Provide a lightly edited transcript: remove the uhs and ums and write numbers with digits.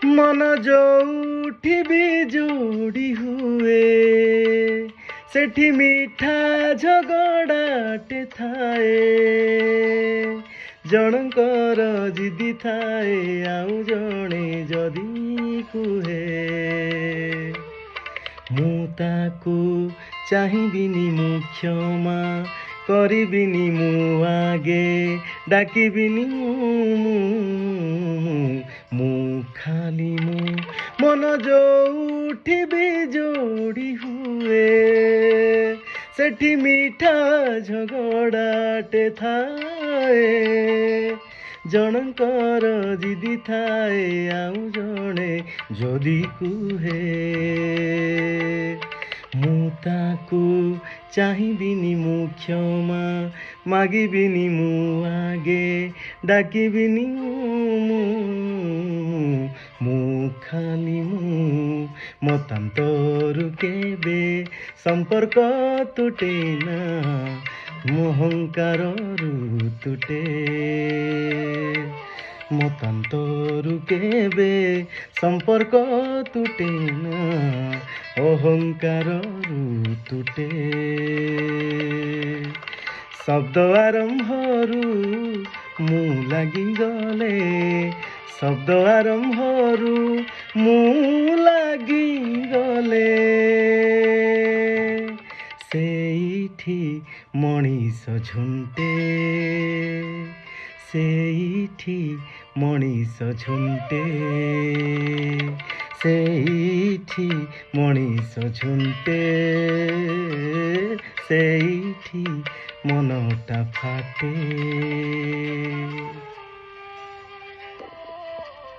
मन जोठी भी जोड़ी हुए सेठी मिठा झगड़ाटे थाए जनकर जिदी थाए आउ जणे जदी कुहे मु ताकू चाहिबिनी मु क्षमा करिबिनी मु आगे डाकिबिनी मु खाली मु मन जोठी भी जोड़ी हुए सेठी मिठा झगड़ाटे थाए जनकर जिदी थाए आउ जणे जदी कुहे मु ताकू चाहिबिनी मु क्षमा मागिबिनी मु आगे डाकिबिनी मु खाली मु मतान्तरु केबे संपर्क तुटे ना मोहंकाररु तुटे मतान्तरु केबे संपर्क तुटे ना अहंकाररु तुटे शब्द आरंभरु मु लागि गले शब्द आरंभरु मु लागि गले सेठी मणिष झुंटे सेठी मणिष झुंटे सेठी मणिष झुंटे सेठी मनटा फाटे।